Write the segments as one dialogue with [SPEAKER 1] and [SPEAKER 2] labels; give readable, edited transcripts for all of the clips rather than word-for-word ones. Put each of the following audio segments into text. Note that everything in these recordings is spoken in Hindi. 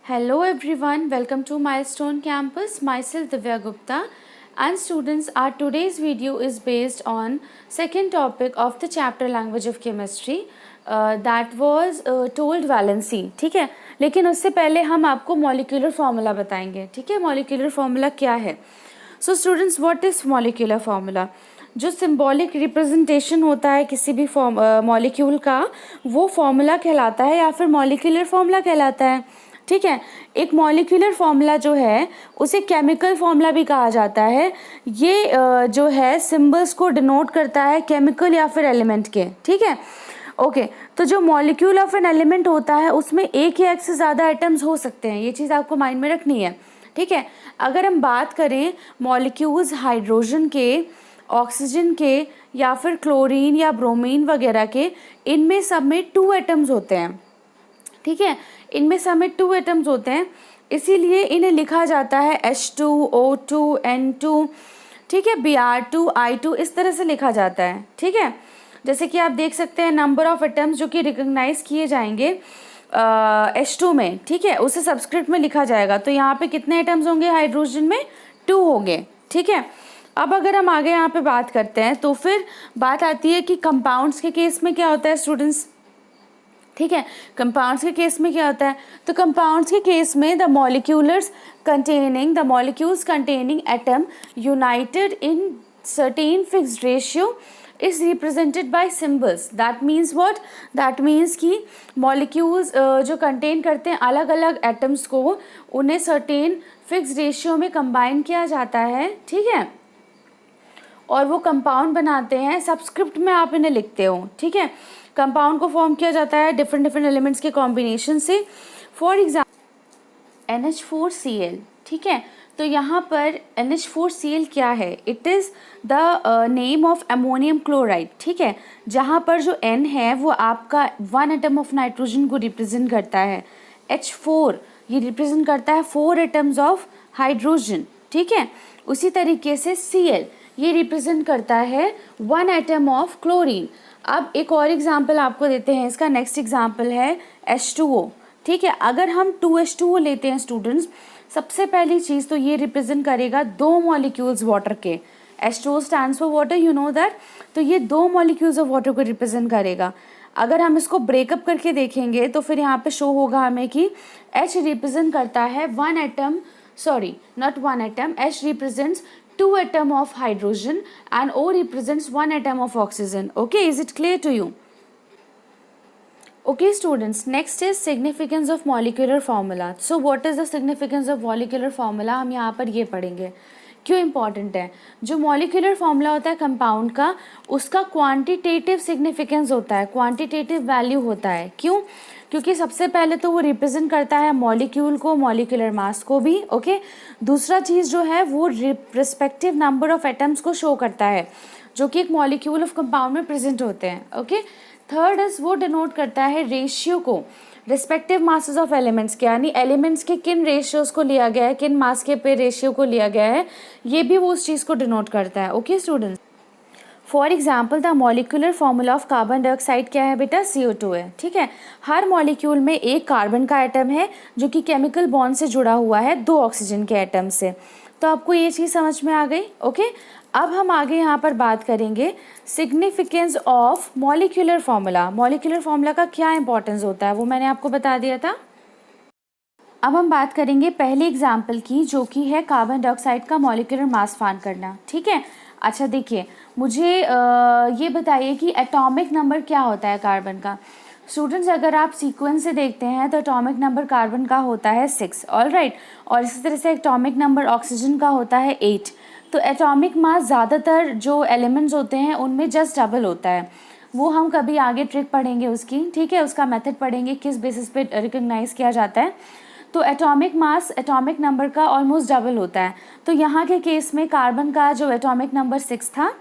[SPEAKER 1] Hello everyone, welcome to Milestone Campus. Myself Divya Gupta and students, our today's video is based on second topic of the chapter language of chemistry that was told valency. ठीक है, लेकिन उससे पहले हम आपको molecular formula बताएंगे. ठीक है, molecular formula क्या है? So students, what is molecular formula? जो सिंबॉलिक रिप्रेजेंटेशन होता है किसी भी मॉलिक्यूल का वो फॉर्मूला कहलाता है या फिर मॉलिक्यूलर फॉर्मूला कहलाता है. ठीक है, एक मॉलिक्यूलर फॉर्मूला जो है उसे केमिकल फॉर्मूला भी कहा जाता है. ये जो है सिंबल्स को डिनोट करता है केमिकल या फिर एलिमेंट के. ठीक है, ओके. तो जो मॉलिक्यूल ऑफ एन एलिमेंट होता है उसमें एक या एक से ज़्यादा एटम्स हो सकते हैं. ये चीज़ आपको माइंड में रखनी है. ठीक है, अगर हम बात करें मॉलिक्यूल्स हाइड्रोजन के, ऑक्सीजन के या फिर क्लोरीन या ब्रोमीन वगैरह के, इनमें सब में 2 एटम्स होते हैं. ठीक है, इनमें सब में 2 एटम्स होते हैं, इसीलिए इन्हें लिखा जाता है H2O2 N2. ठीक है, Br2 I2 इस तरह से लिखा जाता है. ठीक है, जैसे कि आप देख सकते हैं नंबर ऑफ एटम्स जो कि रिकॉग्नाइज किए जाएंगे H2 में. ठीक है, उसे सबस्क्रिप्ट में लिखा जाएगा. तो यहाँ पे कितने एटम्स होंगे हाइड्रोजन में? 2 होंगे. ठीक है, अब अगर हम आगे यहाँ पे बात करते हैं तो फिर बात आती है कि कंपाउंड्स के केस में क्या होता है स्टूडेंट्स. ठीक है, कंपाउंड्स के केस में क्या होता है? तो कंपाउंड्स के केस में the molecules containing atom United in certain fixed ratio is represented by symbols. That means what? That means कि मॉलिक्यूल्स जो कंटेन करते हैं अलग अलग एटम्स को, उन्हें सर्टेन फिक्स्ड रेशियो में कंबाइन किया जाता है. ठीक है, और वो कंपाउंड बनाते हैं. सबस्क्रिप्ट में आप इन्हें लिखते हो. ठीक है, कंपाउंड को फॉर्म किया जाता है डिफरेंट एलिमेंट्स के कॉम्बिनेशन से. For example NH4Cl. ठीक है, तो यहाँ पर NH4Cl क्या है? It is the name of ammonium chloride. ठीक है, जहाँ पर जो N है वो आपका 1 एटम ऑफ नाइट्रोजन को रिप्रेजेंट करता है. H4 ये रिप्रेजेंट करता है 4 एटम्स ऑफ हाइड्रोजन. ठीक है, उसी तरीके से Cl ये रिप्रेजेंट करता है 1 एटम ऑफ क्लोरीन. अब एक और एग्जाम्पल आपको देते हैं. इसका नेक्स्ट एग्जाम्पल है H2O. ठीक है, अगर हम 2H2O लेते हैं स्टूडेंट्स, सबसे पहली चीज़ तो ये रिप्रेजेंट करेगा 2 मॉलिक्यूल्स वाटर के. H2O stands for water, you know that. तो ये 2 मॉलिक्यूल्स ऑफ वाटर को रिप्रेजेंट करेगा. अगर हम इसको ब्रेकअप करके देखेंगे तो फिर यहाँ पे शो होगा हमें कि H रिप्रेजेंट करता है 1 atom, sorry not 1 atom, H represents 2 atom of hydrogen and O represents 1 atom of oxygen. Okay, is it clear to you? Okay students, next is significance of molecular formula. So what is the significance of molecular formula? हम यहाँ पर ये पढ़ेंगे. क्यों इम्पॉर्टेंट है? जो मॉलिक्यूलर फॉर्मूला होता है कंपाउंड का, उसका क्वांटिटेटिव सिग्निफिकेंस होता है, क्वांटिटेटिव वैल्यू होता है. क्यों? क्योंकि सबसे पहले तो वो रिप्रेजेंट करता है मॉलिक्यूल को, मॉलिक्यूलर मास को भी. ओके, दूसरा चीज़ जो है वो रिस्पेक्टिव नंबर ऑफ एटम्स को शो करता है जो कि एक मॉलिक्यूल ऑफ कंपाउंड में प्रेजेंट होते हैं. ओके, थर्ड इज वो डिनोट करता है रेशियो को, रिस्पेक्टिव मासेस ऑफ एलिमेंट्स के, यानी एलिमेंट्स के किन रेशियोज को लिया गया है, किन मास के पे रेशियो को लिया गया है, ये भी वो उस चीज़ को डिनोट करता है. Okay students, for example the molecular formula of carbon dioxide क्या है बेटा? CO2 है. ठीक है, हर मॉलिक्यूल में एक कार्बन का एटम है जो कि केमिकल बॉन्ड से जुड़ा हुआ है 2 ऑक्सीजन के एटम से. तो आपको ये चीज़ समझ में आ गई. ओके, अब हम आगे यहाँ पर बात करेंगे significance of molecular formula. Molecular formula का क्या इंपॉर्टेंस होता है वो मैंने आपको बता दिया था. अब हम बात करेंगे पहले एग्जाम्पल की, जो कि है कार्बन डाइऑक्साइड का मॉलिक्यूलर मास फाइंड करना. ठीक है, अच्छा देखिए, मुझे ये बताइए कि एटॉमिक नंबर क्या होता है कार्बन का. स्टूडेंट्स, अगर आप सीक्वेंस से देखते हैं तो एटॉमिक नंबर कार्बन का होता है 6. ऑल राइट, और इसी तरह से एटॉमिक नंबर ऑक्सीजन का होता है 8. तो एटॉमिक मास ज़्यादातर जो एलिमेंट्स होते हैं उनमें जस्ट डबल होता है. वो हम कभी आगे ट्रिक पढ़ेंगे उसकी. ठीक है, उसका मेथड पढ़ेंगे किस बेसिस पे रिकॉग्नाइज किया जाता है. तो एटॉमिक मास एटॉमिक नंबर का ऑलमोस्ट डबल होता है. तो यहाँ के केस में कार्बन का जो एटॉमिक नंबर 6 था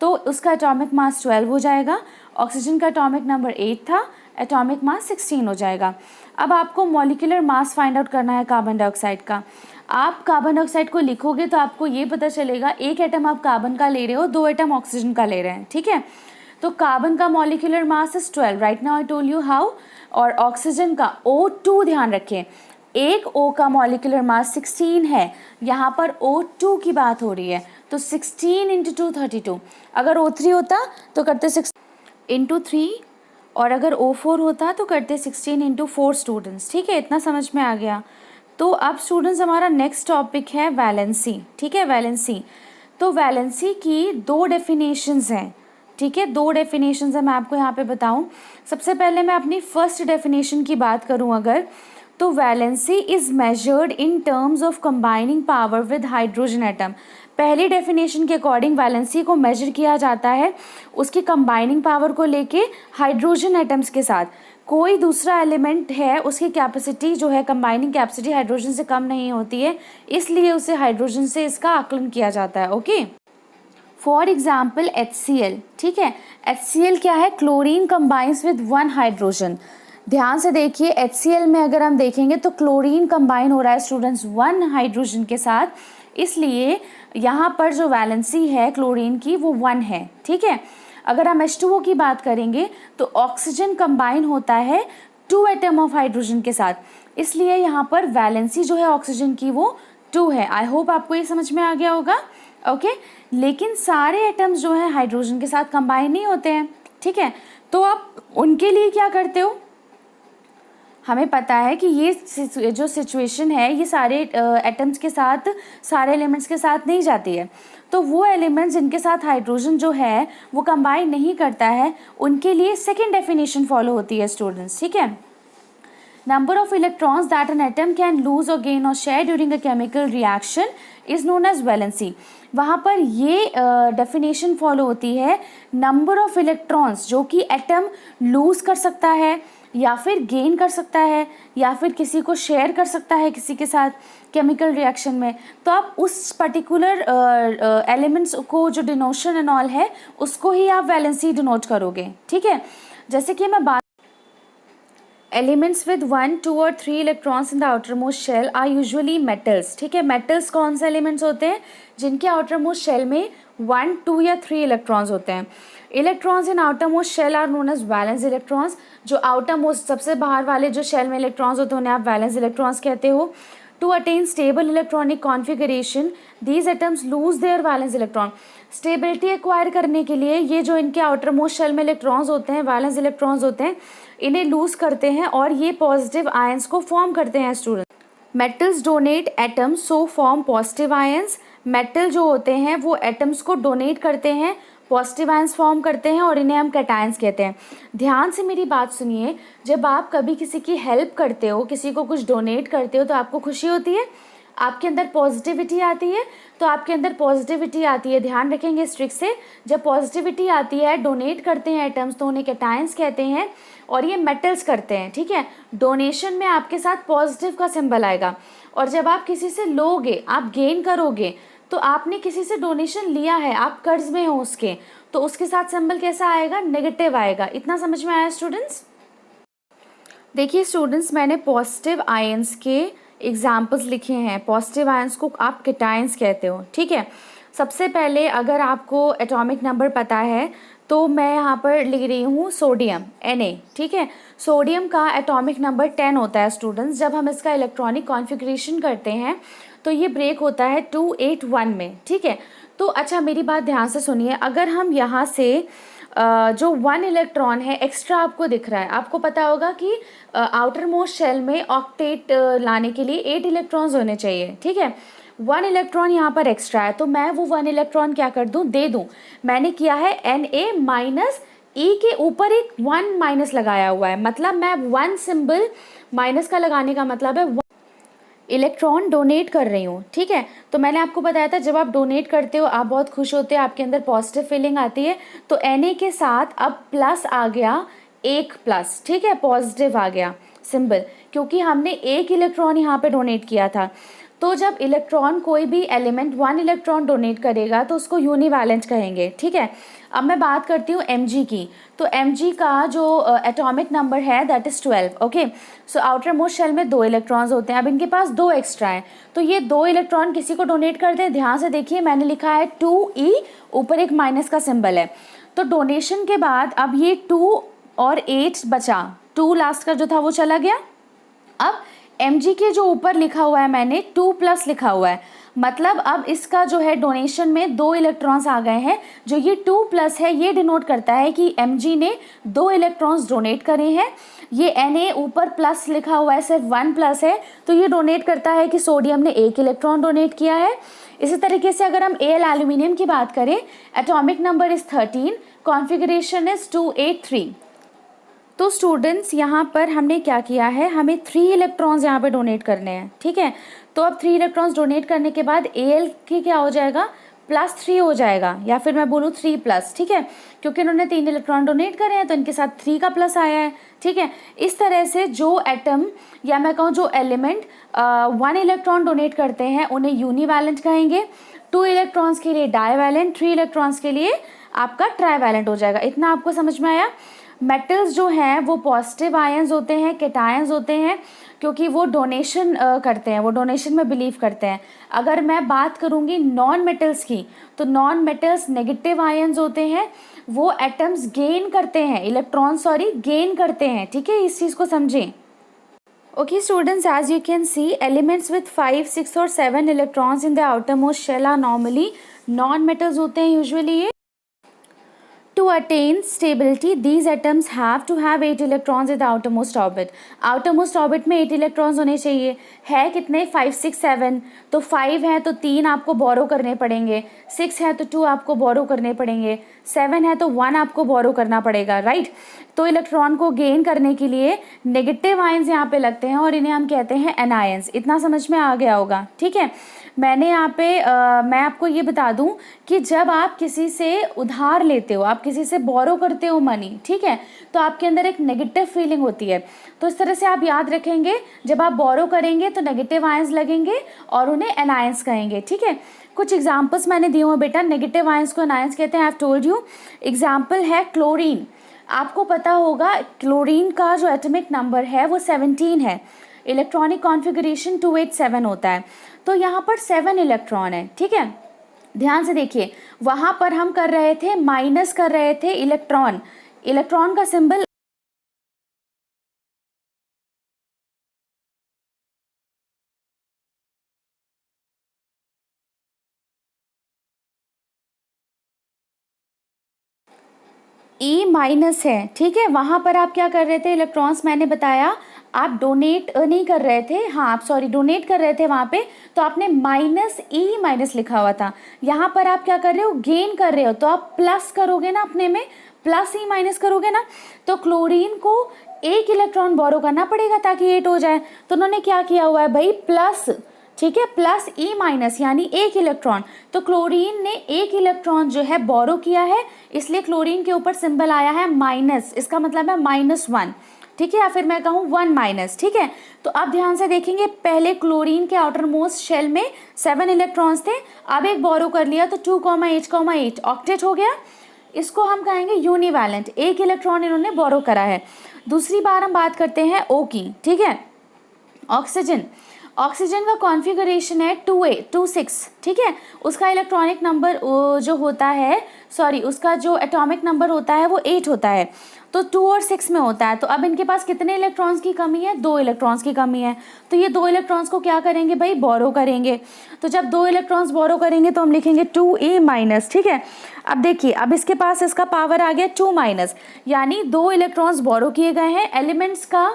[SPEAKER 1] तो उसका एटॉमिक मास 12 हो जाएगा. ऑक्सीजन का एटॉमिक नंबर 8 था, एटॉमिक मास 16 हो जाएगा. अब आपको मॉलिक्यूलर मास फाइंड आउट करना है कार्बन डाइऑक्साइड का. आप कार्बन डाइऑक्साइड को लिखोगे तो आपको ये पता चलेगा एक एटम आप कार्बन का ले रहे हो, 2 एटम ऑक्सीजन का ले रहे हैं. ठीक है, तो कार्बन का molecular mass is 12. Right now I told you how. और ऑक्सीजन का O2 ध्यान रखें, एक O का मॉलिक्यूलर मास 16 है, यहाँ पर O2 की बात हो रही है, तो 16 इंटू 2 32। अगर O3 होता तो करते 6 इंटू 3, और अगर O4 होता तो करते 16 इंटू 4 स्टूडेंट्स। ठीक है, इतना समझ में आ गया। तो अब स्टूडेंट्स हमारा नेक्स्ट टॉपिक है वैलेंसी। ठीक है, वैलेंसी। तो वैलेंसी की दो डेफिनेशंस हैं। ठीक है, दो डेफिनेशंस है, मैं आपको यहाँ पे बताऊँ। सबसे पहले मैं अपनी फर्स्ट डेफिनेशन की बात करूँ अगर, तो valency is measured in terms of combining power with hydrogen atom. पहली डेफिनेशन के अकॉर्डिंग वैलेंसी को मेजर किया जाता है उसकी कंबाइनिंग पावर को लेके हाइड्रोजन एटम्स के साथ। कोई दूसरा एलिमेंट है उसकी कैपेसिटी जो है, कंबाइनिंग कैपेसिटी हाइड्रोजन से कम नहीं होती है, इसलिए उसे हाइड्रोजन से इसका आकलन किया जाता है। Okay, for example HCl। ठीक है, HCl क्या है? Chlorine combines with 1 hydrogen. ध्यान से देखिए, HCl में अगर हम देखेंगे तो क्लोरीन कंबाइन हो रहा है स्टूडेंट्स 1 हाइड्रोजन के साथ, इसलिए यहाँ पर जो वैलेंसी है क्लोरीन की वो 1 है। ठीक है, अगर हम H2O की बात करेंगे तो ऑक्सीजन कंबाइन होता है 2 एटम ऑफ हाइड्रोजन के साथ, इसलिए यहाँ पर वैलेंसी जो है ऑक्सीजन की वो 2 है। आई होप आपको ये समझ में आ गया होगा। ओके, लेकिन सारे एटम्स जो है हाइड्रोजन के साथ कंबाइन नहीं होते हैं। ठीक है, तो आप उनके लिए क्या करते हो? हमें पता है कि ये जो सिचुएशन है ये सारे एटम्स के साथ, सारे एलिमेंट्स के साथ नहीं जाती है। तो वो एलिमेंट्स जिनके साथ हाइड्रोजन जो है वो कंबाइन नहीं करता है, उनके लिए सेकेंड डेफिनेशन फॉलो होती है स्टूडेंट्स। ठीक है, number of electrons that an atom can lose or gain or share during a chemical reaction is known as valency. वहाँ पर ये डेफिनेशन फॉलो होती है नंबर ऑफ इलेक्ट्रॉन्स जो कि एटम लूज कर सकता है या फिर गेन कर सकता है या फिर किसी को शेयर कर सकता है किसी के साथ केमिकल रिएक्शन में। तो आप उस पर्टिकुलर एलिमेंट्स को जो डिनोशन एंड ऑल है उसको ही आप वैलेंसी डिनोट करोगे। ठीक है, जैसे कि मैं बात, एलिमेंट्स विद 1, 2 और 3 electrons in the outermost shell are usually metals. ठीक है, मेटल्स कौन से एलिमेंट्स होते हैं? जिनके आउटर मोस्ट शेल में 1, 2 या 3 इलेक्ट्रॉन्स होते हैं। Electrons in outermost shell are known as valence electrons. जो आउटर मोस्ट सबसे बाहर वाले जो शेल में इलेक्ट्रॉन्स होते हैं उन्हें आप वैलेंस इलेक्ट्रॉन्स कहते हो। To attain stable electronic configuration these atoms lose their valence electron. Stability acquire करने के लिए ये जो इनके आउटर मोस्ट शेल में इलेक्ट्रॉन्स होते हैं, वैलेंस इलेक्ट्रॉन्स होते हैं, इन्हें लूज करते हैं और ये पॉजिटिव आयंस को फॉर्म करते हैं student. Metals donate atoms so form positive ions. Metal जो होते हैं वो एटम्स को डोनेट करते हैं, पॉजिटिव आयंस फॉर्म करते हैं और इन्हें हम कैटायंस कहते हैं। ध्यान से मेरी बात सुनिए, जब आप कभी किसी की हेल्प करते हो, किसी को कुछ डोनेट करते हो तो आपको खुशी होती है, आपके अंदर पॉजिटिविटी आती है। तो आपके अंदर पॉजिटिविटी आती है, ध्यान रखेंगे इस ट्रिक से, जब पॉजिटिविटी आती है, डोनेट करते हैं एटम्स तो उन्हें कैटायंस कहते हैं और ये मेटल्स करते हैं। ठीक है, डोनेशन में आपके साथ पॉजिटिव का सिंबल आएगा और जब आप किसी से लोगे, आप गेन करोगे, तो आपने किसी से डोनेशन लिया है, आप कर्ज में हो उसके, तो उसके साथ सिंबल कैसा आएगा? नेगेटिव आएगा। इतना समझ में आया स्टूडेंट्स? देखिए स्टूडेंट्स, मैंने पॉजिटिव आयंस के एग्जाम्पल्स लिखे हैं। पॉजिटिव आयंस को आप कैटायंस कहते हो। ठीक है, सबसे पहले अगर आपको एटॉमिक नंबर पता है तो मैं यहाँ पर लिख रही हूँ सोडियम Na। ठीक है, सोडियम का एटॉमिक नंबर 10 होता है स्टूडेंट्स। जब हम इसका इलेक्ट्रॉनिक कॉन्फ़िगरेशन करते हैं तो ये ब्रेक होता है 281 में। ठीक है, तो अच्छा मेरी बात ध्यान से सुनिए, अगर हम यहाँ से जो 1 इलेक्ट्रॉन है एक्स्ट्रा आपको दिख रहा है, आपको पता होगा कि आउटर मोस्ट शेल में ऑक्टेट लाने के लिए 8 इलेक्ट्रॉन्स होने चाहिए। ठीक है, 1 इलेक्ट्रॉन यहाँ पर एक्स्ट्रा है तो मैं वो 1 इलेक्ट्रॉन क्या कर दूँ? दे दूँ। मैंने किया है Na माइनस E के ऊपर एक 1 माइनस लगाया हुआ है, मतलब मैं 1 सिंबल माइनस का लगाने का मतलब है इलेक्ट्रॉन डोनेट कर रही हूँ। ठीक है, तो मैंने आपको बताया था जब आप डोनेट करते हो आप बहुत खुश होते हो, आपके अंदर पॉजिटिव फीलिंग आती है। तो Na के साथ अब प्लस आ गया, एक प्लस। ठीक है, पॉजिटिव आ गया सिंबल, क्योंकि हमने एक इलेक्ट्रॉन यहाँ पे डोनेट किया था। तो जब इलेक्ट्रॉन कोई भी एलिमेंट 1 इलेक्ट्रॉन डोनेट करेगा तो उसको यूनिवैलेंट कहेंगे। ठीक है, अब मैं बात करती हूँ Mg की। तो Mg का जो एटॉमिक नंबर है that is 12। Okay, so outermost shell में 2 इलेक्ट्रॉन्स होते हैं, अब इनके पास 2 एक्स्ट्रा हैं, तो ये 2 इलेक्ट्रॉन किसी को डोनेट कर दें। ध्यान से देखिए, मैंने लिखा है 2E, ऊपर एक माइनस का सिंबल है। तो डोनेशन के बाद अब ये 2 और 8 बचा, 2 लास्ट का जो था वो चला गया। अब Mg के जो ऊपर लिखा हुआ है मैंने 2+ लिखा हुआ है, मतलब अब इसका जो है डोनेशन में 2 इलेक्ट्रॉन्स आ गए हैं। जो ये 2+ है ये डिनोट करता है कि Mg ने 2 इलेक्ट्रॉन्स डोनेट करे हैं। ये Na ऊपर प्लस लिखा हुआ है, सिर्फ 1+ है, तो ये डोनेट करता है कि सोडियम ने 1 इलेक्ट्रॉन डोनेट किया है। इसी तरीके से अगर हम Al एल्यूमिनियम की बात करें, atomic number is 13, configuration is 283। तो स्टूडेंट्स यहाँ पर हमने क्या किया है, हमें 3 इलेक्ट्रॉन्स यहाँ पे डोनेट करने हैं, ठीक है। तो अब 3 इलेक्ट्रॉन्स डोनेट करने के बाद Al की क्या हो जाएगा, +3 हो जाएगा, या फिर मैं बोलूँ 3+, ठीक है, क्योंकि इन्होंने 3 इलेक्ट्रॉन डोनेट करे हैं तो इनके साथ 3 का प्लस आया है, ठीक है। इस तरह से जो एटम या मैं कहूँ जो एलिमेंट 1 इलेक्ट्रॉन डोनेट करते हैं उन्हें यूनिवैलेंट कहेंगे, 2 इलेक्ट्रॉन्स के लिए डाईवैलेंट, 3 इलेक्ट्रॉन्स के लिए आपका ट्राईवैलेंट हो जाएगा। इतना आपको समझ में आया। मेटल्स जो हैं वो पॉजिटिव आयंस होते हैं, कैटायंस होते हैं, क्योंकि वो डोनेशन करते हैं, वो डोनेशन में बिलीव करते हैं। अगर मैं बात करूँगी नॉन मेटल्स की, तो नॉन मेटल्स नेगेटिव आयंस होते हैं, वो एटम्स गेन करते हैं, इलेक्ट्रॉन गेन करते हैं, ठीक है, इस चीज़ को समझें। Okay students, as you can see, elements with 5, 6 और 7 electrons in the outermost shell are normally non-metals होते हैं usually ये। To attain stability, these atoms have to have 8 electrons in the outermost orbit. Outermost orbit में 8 electrons होने चाहिए। है कितने, 5, 6, 7, तो 5 है तो 3 आपको बोरो करने पड़ेंगे, 6 है तो 2 आपको बोरो करने पड़ेंगे, 7 है तो 1 आपको बोरो करना पड़ेगा, राइट। तो इलेक्ट्रॉन को गेन करने के लिए नेगेटिव आयंस यहाँ पे लगते हैं और इन्हें हम कहते हैं एनायंस। इतना समझ में आ गया होगा, ठीक है। मैंने यहाँ पे मैं आपको ये बता दूं कि जब आप किसी से उधार लेते हो, आप किसी से बोरो करते हो मनी, ठीक है, तो आपके अंदर एक नेगेटिव फीलिंग होती है। तो इस तरह से आप याद रखेंगे, जब आप बोरो करेंगे तो नेगेटिव आयंस लगेंगे और उन्हें एनायंस कहेंगे, ठीक है। कुछ एग्जाम्पल्स मैंने दिए हुए बेटा, नेगेटिव आयंस को एनायंस कहते हैं, I have told you. Example है क्लोरीन। आपको पता होगा क्लोरीन का जो एटॉमिक नंबर है वो 17 है, इलेक्ट्रॉनिक कॉन्फ़िगरेशन 287 होता है। तो यहाँ पर 7 इलेक्ट्रॉन है, ठीक है। ध्यान से देखिए, वहाँ पर हम कर रहे थे, माइनस कर रहे थे इलेक्ट्रॉन, इलेक्ट्रॉन का सिंबल E- है, ठीक है। वहाँ पर आप क्या कर रहे थे, इलेक्ट्रॉन्स मैंने बताया आप डोनेट नहीं कर रहे थे, हाँ आप सॉरी डोनेट कर रहे थे वहाँ पे, तो आपने -E- लिखा हुआ था। यहाँ पर आप क्या कर रहे हो, गेन कर रहे हो, तो आप प्लस करोगे ना, अपने में +E- करोगे ना। तो क्लोरीन को 1 इलेक्ट्रॉन बोरो करना पड़ेगा ताकि 8 हो जाए। तो उन्होंने क्या किया हुआ है भाई, प्लस, ठीक है, +E- यानी 1 इलेक्ट्रॉन। तो क्लोरीन ने 1 इलेक्ट्रॉन जो है बोरो किया है, इसलिए क्लोरीन के ऊपर सिंबल आया है माइनस, इसका मतलब है -1, ठीक है, या फिर मैं कहूँ 1-, ठीक है। तो अब ध्यान से देखेंगे, पहले क्लोरीन के आउटर मोस्ट शेल में 7 इलेक्ट्रॉन्स थे, अब एक बोरो कर लिया तो 2,8,8 ऑक्टेट हो गया। इसको हम कहेंगे यूनिवैलेंट, 1 इलेक्ट्रॉन इन्होंने बोरो करा है। दूसरी बार हम बात करते हैं O की, ठीक है। ऑक्सीजन, ऑक्सीजन का कॉन्फ़िगरेशन है 2A26, ठीक है। उसका इलेक्ट्रॉनिक नंबर जो होता है, सॉरी उसका जो एटॉमिक नंबर होता है वो 8 होता है, तो 2 और 6 में होता है। तो अब इनके पास कितने इलेक्ट्रॉन्स की कमी है, 2 इलेक्ट्रॉन्स की कमी है। तो ये 2 इलेक्ट्रॉन्स को क्या करेंगे भाई, बोरो करेंगे। तो जब 2 इलेक्ट्रॉन्स बोरो करेंगे तो हम लिखेंगे 2A-, ठीक है। अब देखिए, अब इसके पास इसका पावर आ गया 2-, यानी 2 इलेक्ट्रॉन्स बोरो किए गए हैं। एलिमेंट्स का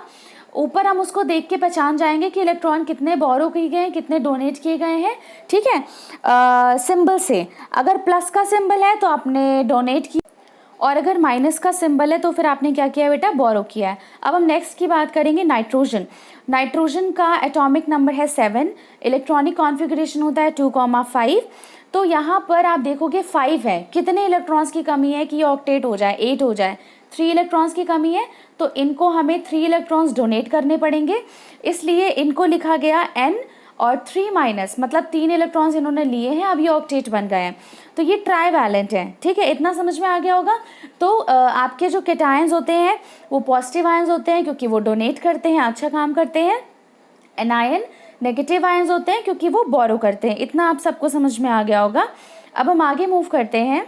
[SPEAKER 1] ऊपर हम उसको देख के पहचान जाएंगे कि इलेक्ट्रॉन कितने बोरो किए गए हैं, कितने डोनेट किए गए हैं, ठीक है, सिंबल से। अगर प्लस का सिंबल है तो आपने डोनेट किया, और अगर माइनस का सिंबल है तो फिर आपने क्या किया बेटा, बोरो किया है। अब हम नेक्स्ट की बात करेंगे नाइट्रोजन। नाइट्रोजन का एटॉमिक नंबर है 7, इलेक्ट्रॉनिक कॉन्फ़िगरेशन होता है 2,5। तो यहाँ पर आप देखोगे 5 है, कितने इलेक्ट्रॉन्स की कमी है कि ये ऑक्टेट हो जाए, 8 हो जाए, 3 इलेक्ट्रॉन्स की कमी है, तो इनको हमें 3 इलेक्ट्रॉन्स डोनेट करने पड़ेंगे, इसलिए इनको लिखा गया N और 3-, मतलब 3 इलेक्ट्रॉन्स इन्होंने लिए हैं, अब ये ऑक्टेट बन गए हैं, तो ये ट्राईवैलेंट है, ठीक है। इतना समझ में आ गया होगा। तो आपके जो कैटायंस होते हैं वो पॉजिटिव आयंस होते हैं क्योंकि वो डोनेट करते हैं, अच्छा काम करते हैं। एनायन नेगेटिव आयंस होते हैं क्योंकि वो बोरो करते हैं। इतना आप सबको समझ में आ गया होगा। अब हम आगे मूव करते हैं।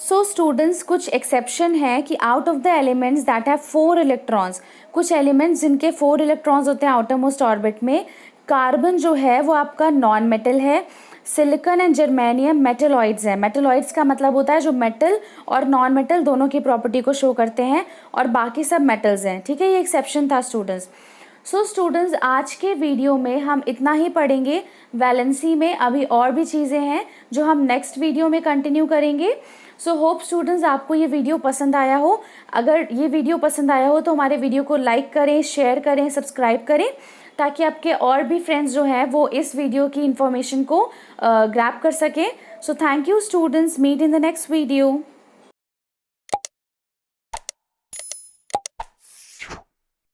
[SPEAKER 1] सो स्टूडेंट्स कुछ एक्सेप्शन है कि out of the elements that have 4 electrons, कुछ एलिमेंट्स जिनके 4 इलेक्ट्रॉन्स होते हैं आउटर मोस्ट ऑर्बिट में, कार्बन जो है वो आपका नॉन मेटल है, सिलिकॉन एंड जर्मेनियम मेटलॉइड्स हैं। मेटलॉइड्स का मतलब होता है जो मेटल और नॉन मेटल दोनों की प्रॉपर्टी को शो करते हैं, और बाकी सब मेटल्स हैं। ठीक है, ये एक्सेप्शन था स्टूडेंट्स। सो स्टूडेंट्स आज के वीडियो में हम इतना ही पढ़ेंगे। वैलेंसी में अभी और भी चीज़ें हैं जो हम नेक्स्ट वीडियो में कंटिन्यू करेंगे। सो होप स्टूडेंट्स आपको ये वीडियो पसंद आया हो। अगर ये वीडियो पसंद आया हो तो हमारे वीडियो को लाइक करें, शेयर करें, सब्सक्राइब करें, ताकि आपके और भी फ्रेंड्स जो हैं वो इस वीडियो की इन्फॉर्मेशन को ग्रैब कर सकें। So thank you students, meet in the next video.